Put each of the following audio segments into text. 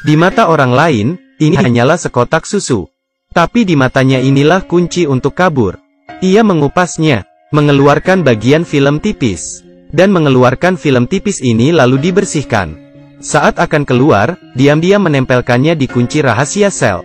Di mata orang lain, ini hanyalah sekotak susu. Tapi di matanya inilah kunci untuk kabur. Ia mengupasnya, mengeluarkan bagian film tipis, dan mengeluarkan film tipis ini lalu dibersihkan. Saat akan keluar, diam-diam menempelkannya di kunci rahasia sel.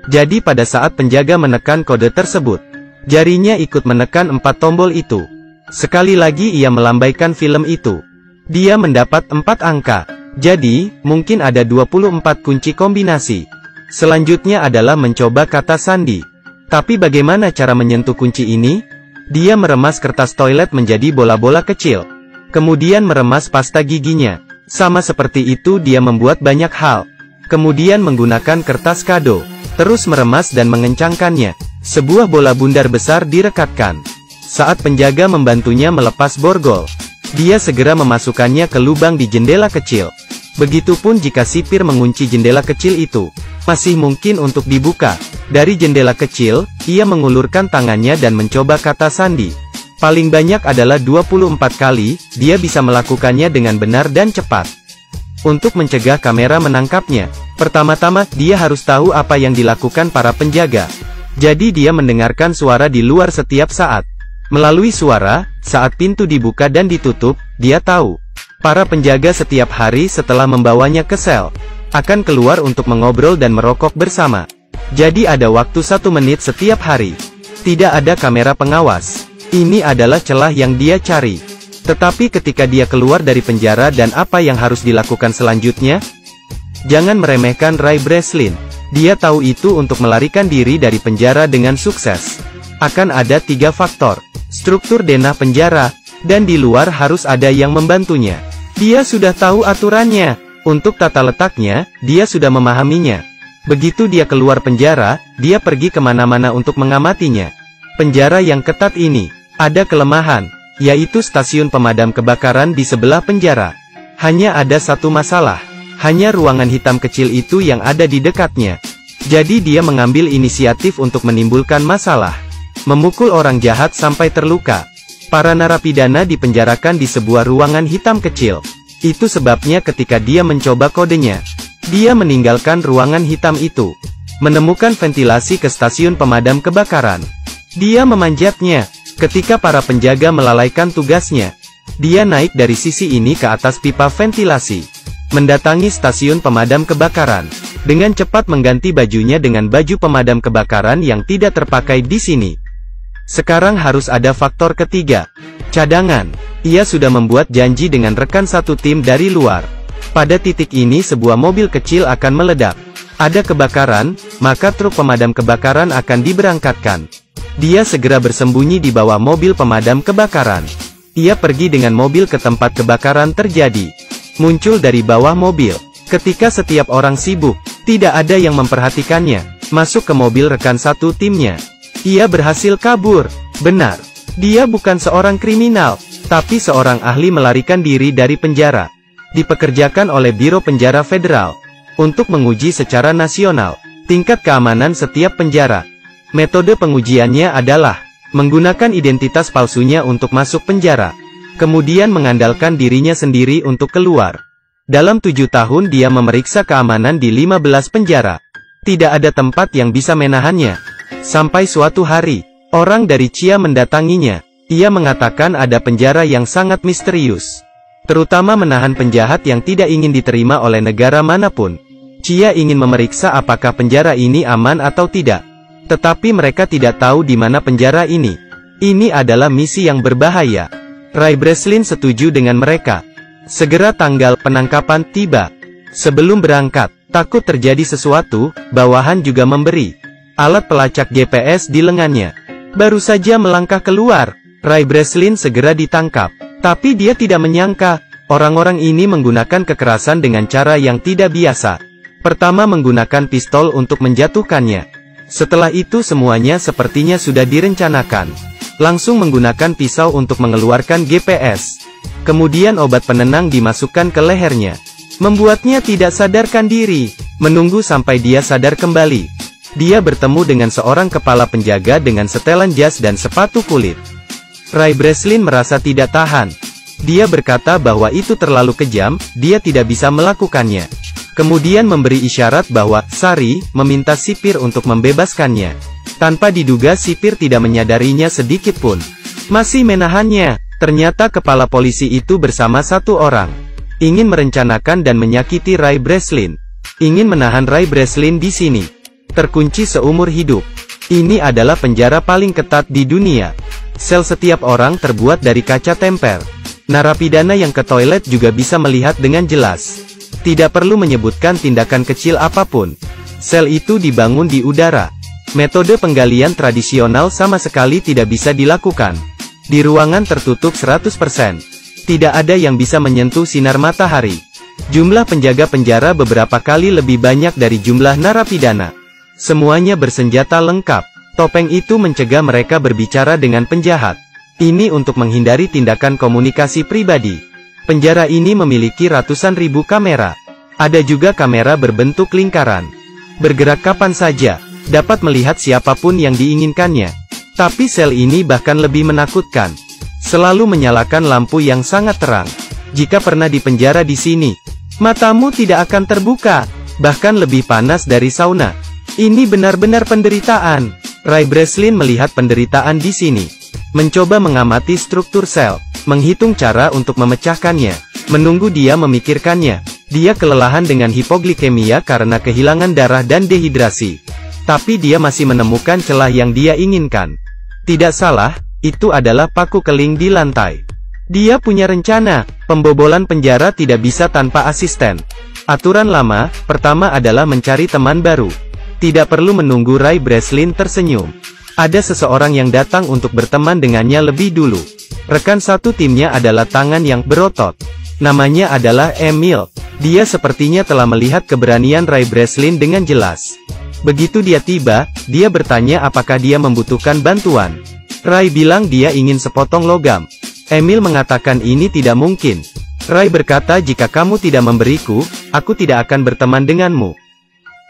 Jadi pada saat penjaga menekan kode tersebut, jarinya ikut menekan 4 tombol itu. Sekali lagi ia melambaikan film itu. Dia mendapat 4 angka. Jadi, mungkin ada 24 kunci kombinasi. Selanjutnya adalah mencoba kata sandi. Tapi bagaimana cara menyentuh kunci ini? Dia meremas kertas toilet menjadi bola-bola kecil. Kemudian meremas pasta giginya. Sama seperti itu dia membuat banyak hal. Kemudian menggunakan kertas kado. Terus meremas dan mengencangkannya. Sebuah bola bundar besar direkatkan. Saat penjaga membantunya melepas borgol, dia segera memasukkannya ke lubang di jendela kecil. Begitupun jika sipir mengunci jendela kecil itu, masih mungkin untuk dibuka. Dari jendela kecil, ia mengulurkan tangannya dan mencoba kata sandi. Paling banyak adalah 24 kali, dia bisa melakukannya dengan benar dan cepat. Untuk mencegah kamera menangkapnya, pertama-tama, dia harus tahu apa yang dilakukan para penjaga. Jadi dia mendengarkan suara di luar setiap saat. Melalui suara, saat pintu dibuka dan ditutup, dia tahu. Para penjaga setiap hari setelah membawanya ke sel, akan keluar untuk mengobrol dan merokok bersama. Jadi ada waktu 1 menit setiap hari. Tidak ada kamera pengawas. Ini adalah celah yang dia cari. Tetapi ketika dia keluar dari penjara dan apa yang harus dilakukan selanjutnya? Jangan meremehkan Ray Breslin. Dia tahu itu untuk melarikan diri dari penjara dengan sukses. Akan ada 3 faktor. Struktur denah penjara, dan di luar harus ada yang membantunya. Dia sudah tahu aturannya. Untuk tata letaknya, dia sudah memahaminya. Begitu dia keluar penjara, dia pergi kemana-mana untuk mengamatinya. Penjara yang ketat ini, ada kelemahan, yaitu stasiun pemadam kebakaran di sebelah penjara. Hanya ada satu masalah. Hanya ruangan hitam kecil itu yang ada di dekatnya. Jadi dia mengambil inisiatif untuk menimbulkan masalah. Memukul orang jahat sampai terluka. Para narapidana dipenjarakan di sebuah ruangan hitam kecil. Itu sebabnya ketika dia mencoba kodenya, dia meninggalkan ruangan hitam itu. Menemukan ventilasi ke stasiun pemadam kebakaran. Dia memanjatnya. Ketika para penjaga melalaikan tugasnya, dia naik dari sisi ini ke atas pipa ventilasi. Mendatangi stasiun pemadam kebakaran. Dengan cepat mengganti bajunya dengan baju pemadam kebakaran yang tidak terpakai di sini. Sekarang harus ada faktor ketiga. Cadangan. Ia sudah membuat janji dengan rekan satu tim dari luar. Pada titik ini sebuah mobil kecil akan meledak. Ada kebakaran, maka truk pemadam kebakaran akan diberangkatkan. Dia segera bersembunyi di bawah mobil pemadam kebakaran. Ia pergi dengan mobil ke tempat kebakaran terjadi. Muncul dari bawah mobil. Ketika setiap orang sibuk, tidak ada yang memperhatikannya. Masuk ke mobil rekan satu timnya. Ia berhasil kabur. Benar. Dia bukan seorang kriminal, tapi seorang ahli melarikan diri dari penjara. Dipekerjakan oleh Biro Penjara Federal untuk menguji secara nasional tingkat keamanan setiap penjara. Metode pengujiannya adalah menggunakan identitas palsunya untuk masuk penjara, kemudian mengandalkan dirinya sendiri untuk keluar. Dalam 7 tahun dia memeriksa keamanan di 15 penjara. Tidak ada tempat yang bisa menahannya. Sampai suatu hari, orang dari Chia mendatanginya. Ia mengatakan ada penjara yang sangat misterius, terutama menahan penjahat yang tidak ingin diterima oleh negara manapun. Chia ingin memeriksa apakah penjara ini aman atau tidak. Tetapi mereka tidak tahu di mana penjara ini. Ini adalah misi yang berbahaya. Ray Breslin setuju dengan mereka. Segera tanggal penangkapan tiba. Sebelum berangkat, takut terjadi sesuatu, bawahan juga memberi alat pelacak GPS di lengannya. Baru saja melangkah keluar, Ray Breslin segera ditangkap. Tapi dia tidak menyangka, orang-orang ini menggunakan kekerasan dengan cara yang tidak biasa. Pertama menggunakan pistol untuk menjatuhkannya. Setelah itu semuanya sepertinya sudah direncanakan. Langsung menggunakan pisau untuk mengeluarkan GPS. Kemudian obat penenang dimasukkan ke lehernya. Membuatnya tidak sadarkan diri. Menunggu sampai dia sadar kembali. Dia bertemu dengan seorang kepala penjaga dengan setelan jas dan sepatu kulit. Ray Breslin merasa tidak tahan. Dia berkata bahwa itu terlalu kejam, dia tidak bisa melakukannya. Kemudian memberi isyarat bahwa Sari meminta sipir untuk membebaskannya. Tanpa diduga sipir tidak menyadarinya sedikit pun. Masih menahannya. Ternyata kepala polisi itu bersama satu orang. Ingin merencanakan dan menyakiti Ray Breslin. Ingin menahan Ray Breslin di sini. Terkunci seumur hidup. Ini adalah penjara paling ketat di dunia. Sel setiap orang terbuat dari kaca temper. Narapidana yang ke toilet juga bisa melihat dengan jelas. Tidak perlu menyebutkan tindakan kecil apapun. Sel itu dibangun di udara. Metode penggalian tradisional sama sekali tidak bisa dilakukan. Di ruangan tertutup 100%. Tidak ada yang bisa menyentuh sinar matahari. Jumlah penjaga penjara beberapa kali lebih banyak dari jumlah narapidana. Semuanya bersenjata lengkap. Topeng itu mencegah mereka berbicara dengan penjahat. Ini untuk menghindari tindakan komunikasi pribadi. Penjara ini memiliki ratusan ribu kamera. Ada juga kamera berbentuk lingkaran. Bergerak kapan saja, dapat melihat siapapun yang diinginkannya. Tapi sel ini bahkan lebih menakutkan. Selalu menyalakan lampu yang sangat terang. Jika pernah dipenjara di sini, matamu tidak akan terbuka. Bahkan lebih panas dari sauna. Ini benar-benar penderitaan. Ray Breslin melihat penderitaan di sini. Mencoba mengamati struktur sel. Menghitung cara untuk memecahkannya. Menunggu dia memikirkannya. Dia kelelahan dengan hipoglikemia karena kehilangan darah dan dehidrasi. Tapi dia masih menemukan celah yang dia inginkan. Tidak salah, itu adalah paku keling di lantai. Dia punya rencana. Pembobolan penjara tidak bisa tanpa asisten. Aturan lama, pertama adalah mencari teman baru. Tidak perlu menunggu Ray Breslin tersenyum. Ada seseorang yang datang untuk berteman dengannya lebih dulu. Rekan satu timnya adalah tangan yang berotot. Namanya adalah Emil. Dia sepertinya telah melihat keberanian Ray Breslin dengan jelas. Begitu dia tiba, dia bertanya apakah dia membutuhkan bantuan. Ray bilang dia ingin sepotong logam. Emil mengatakan ini tidak mungkin. Ray berkata jika kamu tidak memberiku, aku tidak akan berteman denganmu.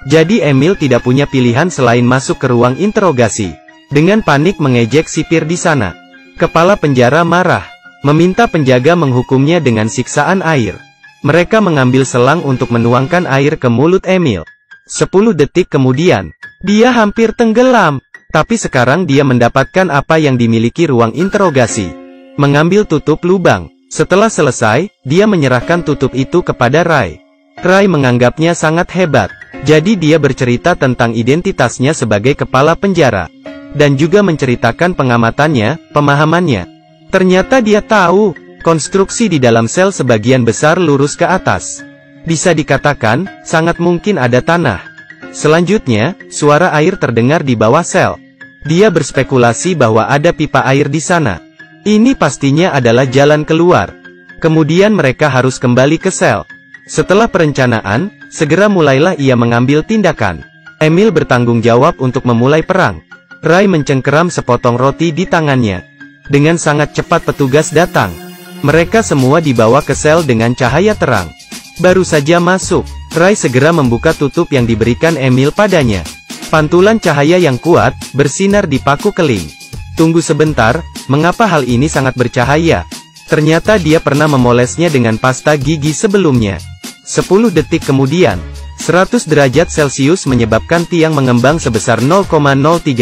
Jadi Emil tidak punya pilihan selain masuk ke ruang interogasi. Dengan panik mengejek sipir di sana. Kepala penjara marah, meminta penjaga menghukumnya dengan siksaan air. Mereka mengambil selang untuk menuangkan air ke mulut Emil. 10 detik kemudian, dia hampir tenggelam. Tapi sekarang dia mendapatkan apa yang dimiliki ruang interogasi. Mengambil tutup lubang. Setelah selesai, dia menyerahkan tutup itu kepada Ray. Ray menganggapnya sangat hebat. Jadi dia bercerita tentang identitasnya sebagai kepala penjara. Dan juga menceritakan pengamatannya, pemahamannya. Ternyata dia tahu, konstruksi di dalam sel sebagian besar lurus ke atas. Bisa dikatakan, sangat mungkin ada tanah. Selanjutnya, suara air terdengar di bawah sel. Dia berspekulasi bahwa ada pipa air di sana. Ini pastinya adalah jalan keluar. Kemudian mereka harus kembali ke sel. Setelah perencanaan, segera mulailah ia mengambil tindakan. Emil bertanggung jawab untuk memulai perang. Ray mencengkeram sepotong roti di tangannya. Dengan sangat cepat petugas datang. Mereka semua dibawa ke sel dengan cahaya terang. Baru saja masuk, Ray segera membuka tutup yang diberikan Emil padanya. Pantulan cahaya yang kuat, bersinar di paku keling. Tunggu sebentar, mengapa hal ini sangat bercahaya? Ternyata dia pernah memolesnya dengan pasta gigi sebelumnya. 10 detik kemudian, 100 derajat Celcius menyebabkan tiang mengembang sebesar 0,03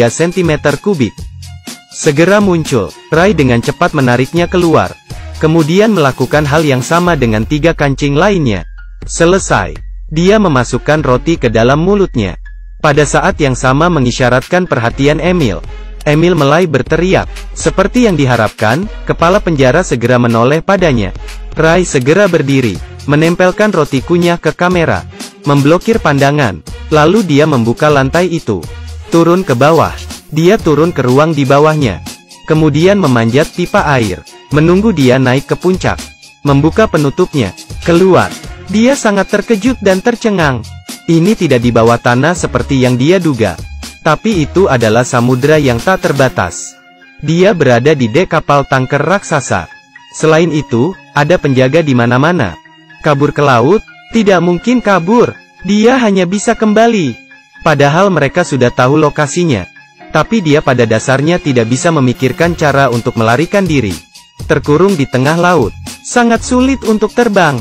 cm3. Segera muncul, Ray dengan cepat menariknya keluar. Kemudian melakukan hal yang sama dengan 3 kancing lainnya. Selesai. Dia memasukkan roti ke dalam mulutnya. Pada saat yang sama mengisyaratkan perhatian Emil. Emil mulai berteriak. Seperti yang diharapkan, kepala penjara segera menoleh padanya. Ray segera berdiri, menempelkan roti kunyah ke kamera. Memblokir pandangan. Lalu dia membuka lantai itu. Turun ke bawah. Dia turun ke ruang di bawahnya. Kemudian memanjat pipa air. Menunggu dia naik ke puncak. Membuka penutupnya. Keluar. Dia sangat terkejut dan tercengang. Ini tidak di bawah tanah seperti yang dia duga. Tapi itu adalah samudera yang tak terbatas. Dia berada di dek kapal tanker raksasa. Selain itu, ada penjaga di mana-mana. Kabur ke laut? Tidak mungkin kabur. Dia hanya bisa kembali. Padahal mereka sudah tahu lokasinya. Tapi dia pada dasarnya tidak bisa memikirkan cara untuk melarikan diri. Terkurung di tengah laut. Sangat sulit untuk terbang.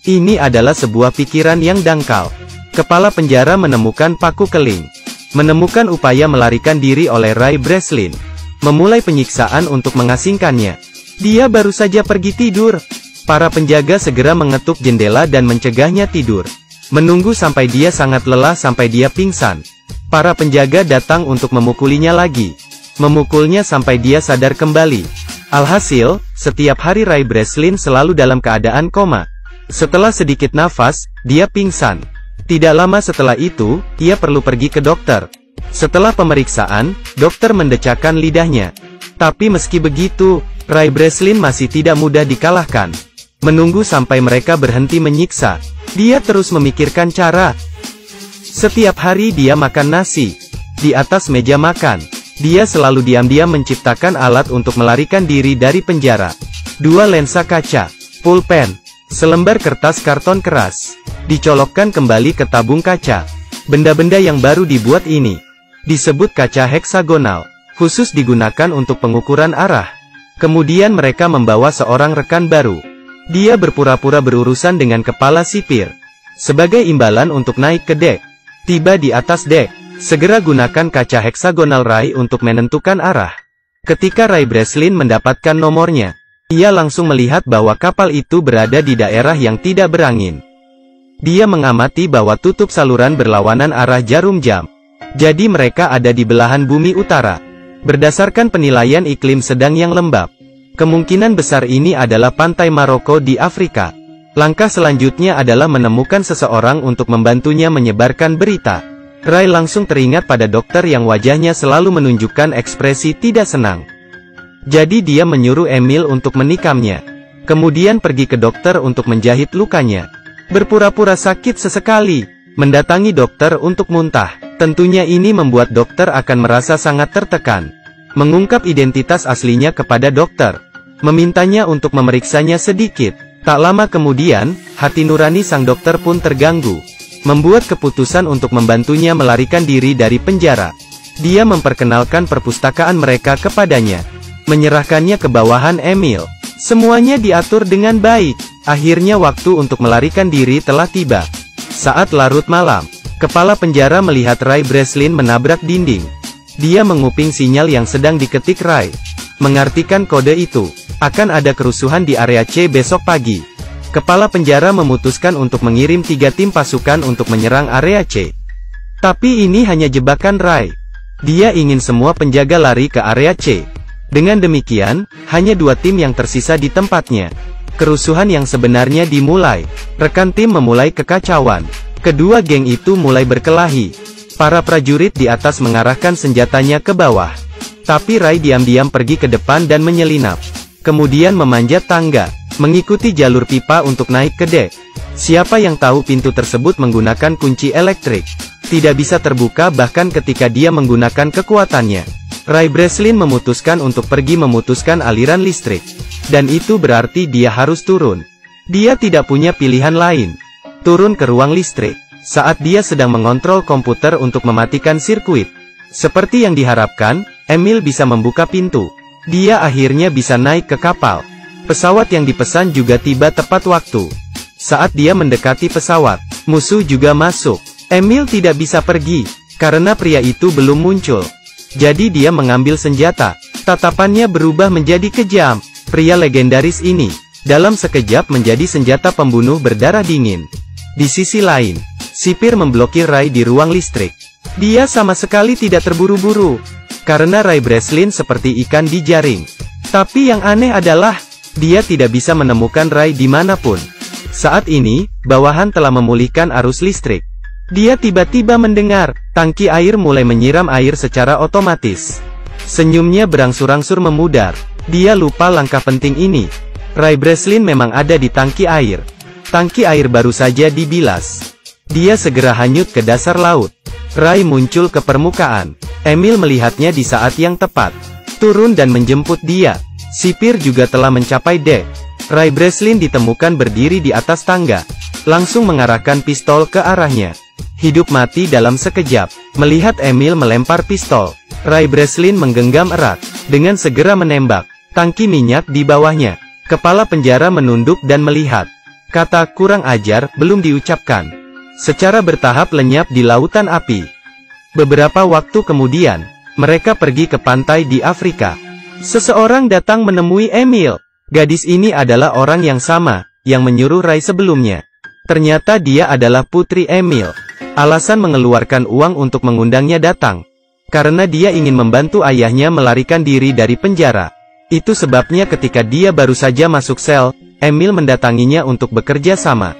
Ini adalah sebuah pikiran yang dangkal. Kepala penjara menemukan paku keling. Menemukan upaya melarikan diri oleh Ray Breslin. Memulai penyiksaan untuk mengasingkannya. Dia baru saja pergi tidur. Para penjaga segera mengetuk jendela dan mencegahnya tidur. Menunggu sampai dia sangat lelah sampai dia pingsan. Para penjaga datang untuk memukulinya lagi. Memukulnya sampai dia sadar kembali. Alhasil, setiap hari Ray Breslin selalu dalam keadaan koma. Setelah sedikit nafas, dia pingsan. Tidak lama setelah itu, ia perlu pergi ke dokter. Setelah pemeriksaan, dokter mendecakkan lidahnya. Tapi meski begitu, Ray Breslin masih tidak mudah dikalahkan. Menunggu sampai mereka berhenti menyiksa, dia terus memikirkan cara. Setiap hari dia makan nasi. Di atas meja makan, dia selalu diam-diam menciptakan alat untuk melarikan diri dari penjara. 2 lensa kaca, pulpen, selembar kertas karton keras, dicolokkan kembali ke tabung kaca. Benda-benda yang baru dibuat ini disebut kaca heksagonal, khusus digunakan untuk pengukuran arah. Kemudian mereka membawa seorang rekan baru. Dia berpura-pura berurusan dengan kepala sipir. Sebagai imbalan untuk naik ke dek. Tiba di atas dek, segera gunakan kaca heksagonal Ray untuk menentukan arah. Ketika Ray Breslin mendapatkan nomornya, ia langsung melihat bahwa kapal itu berada di daerah yang tidak berangin. Dia mengamati bahwa tutup saluran berlawanan arah jarum jam. Jadi mereka ada di belahan bumi utara. Berdasarkan penilaian iklim sedang yang lembab, kemungkinan besar ini adalah pantai Maroko di Afrika. Langkah selanjutnya adalah menemukan seseorang untuk membantunya menyebarkan berita. Ray langsung teringat pada dokter yang wajahnya selalu menunjukkan ekspresi tidak senang. Jadi dia menyuruh Emil untuk menikamnya. Kemudian pergi ke dokter untuk menjahit lukanya. Berpura-pura sakit sesekali. Mendatangi dokter untuk muntah. Tentunya ini membuat dokter akan merasa sangat tertekan. Mengungkap identitas aslinya kepada dokter. Memintanya untuk memeriksanya sedikit. Tak lama kemudian, hati nurani sang dokter pun terganggu. Membuat keputusan untuk membantunya melarikan diri dari penjara. Dia memperkenalkan perpustakaan mereka kepadanya. Menyerahkannya ke bawahan Emil. Semuanya diatur dengan baik. Akhirnya waktu untuk melarikan diri telah tiba. Saat larut malam, kepala penjara melihat Ray Breslin menabrak dinding. Dia menguping sinyal yang sedang diketik Ray. Mengartikan kode itu, akan ada kerusuhan di area C besok pagi. Kepala penjara memutuskan untuk mengirim 3 tim pasukan untuk menyerang area C. Tapi ini hanya jebakan Ray. Dia ingin semua penjaga lari ke area C. Dengan demikian, hanya 2 tim yang tersisa di tempatnya. Kerusuhan yang sebenarnya dimulai. Rekan tim memulai kekacauan. Kedua geng itu mulai berkelahi. Para prajurit di atas mengarahkan senjatanya ke bawah. Tapi Ray diam-diam pergi ke depan dan menyelinap. Kemudian memanjat tangga, mengikuti jalur pipa untuk naik ke dek. Siapa yang tahu pintu tersebut menggunakan kunci elektrik. Tidak bisa terbuka bahkan ketika dia menggunakan kekuatannya. Ray Breslin memutuskan untuk pergi memutuskan aliran listrik. Dan itu berarti dia harus turun. Dia tidak punya pilihan lain. Turun ke ruang listrik. Saat dia sedang mengontrol komputer untuk mematikan sirkuit. Seperti yang diharapkan, Emil bisa membuka pintu. Dia akhirnya bisa naik ke kapal. Pesawat yang dipesan juga tiba tepat waktu. Saat dia mendekati pesawat, musuh juga masuk. Emil tidak bisa pergi, karena pria itu belum muncul. Jadi dia mengambil senjata. Tatapannya berubah menjadi kejam. Pria legendaris ini, dalam sekejap menjadi senjata pembunuh berdarah dingin. Di sisi lain, sipir memblokir Ray di ruang listrik. Dia sama sekali tidak terburu-buru. Karena Ray Breslin seperti ikan di jaring. Tapi yang aneh adalah, dia tidak bisa menemukan Ray dimanapun. Saat ini, bawahan telah memulihkan arus listrik. Dia tiba-tiba mendengar, tangki air mulai menyiram air secara otomatis. Senyumnya berangsur-angsur memudar. Dia lupa langkah penting ini. Ray Breslin memang ada di tangki air. Tangki air baru saja dibilas. Dia segera hanyut ke dasar laut. Ray muncul ke permukaan. Emil melihatnya di saat yang tepat. Turun dan menjemput dia. Sipir juga telah mencapai dek. Ray Breslin ditemukan berdiri di atas tangga. Langsung mengarahkan pistol ke arahnya. Hidup mati dalam sekejap. Melihat Emil melempar pistol, Ray Breslin menggenggam erat. Dengan segera menembak. Tangki minyak di bawahnya. Kepala penjara menunduk dan melihat. Kata "kurang ajar" belum diucapkan. Secara bertahap lenyap di lautan api. Beberapa waktu kemudian, mereka pergi ke pantai di Afrika. Seseorang datang menemui Emil. Gadis ini adalah orang yang sama, yang menyuruh Ray sebelumnya. Ternyata dia adalah putri Emil. Alasan mengeluarkan uang untuk mengundangnya datang karena dia ingin membantu ayahnya melarikan diri dari penjara. Itu sebabnya ketika dia baru saja masuk sel, Emil mendatanginya untuk bekerja sama.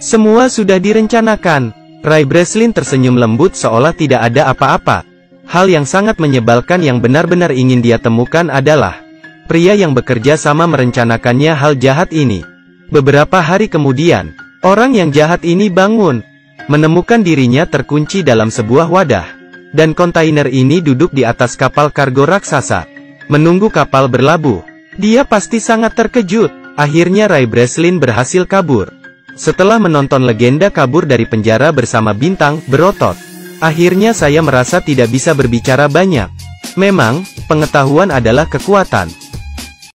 Semua sudah direncanakan. Ray Breslin tersenyum lembut seolah tidak ada apa-apa. Hal yang sangat menyebalkan yang benar-benar ingin dia temukan adalah pria yang bekerja sama merencanakannya hal jahat ini. Beberapa hari kemudian, orang yang jahat ini bangun, menemukan dirinya terkunci dalam sebuah wadah. Dan kontainer ini duduk di atas kapal kargo raksasa, menunggu kapal berlabuh. Dia pasti sangat terkejut. Akhirnya Ray Breslin berhasil kabur. Setelah menonton legenda kabur dari penjara bersama bintang berotot, akhirnya saya merasa tidak bisa berbicara banyak. Memang, pengetahuan adalah kekuatan.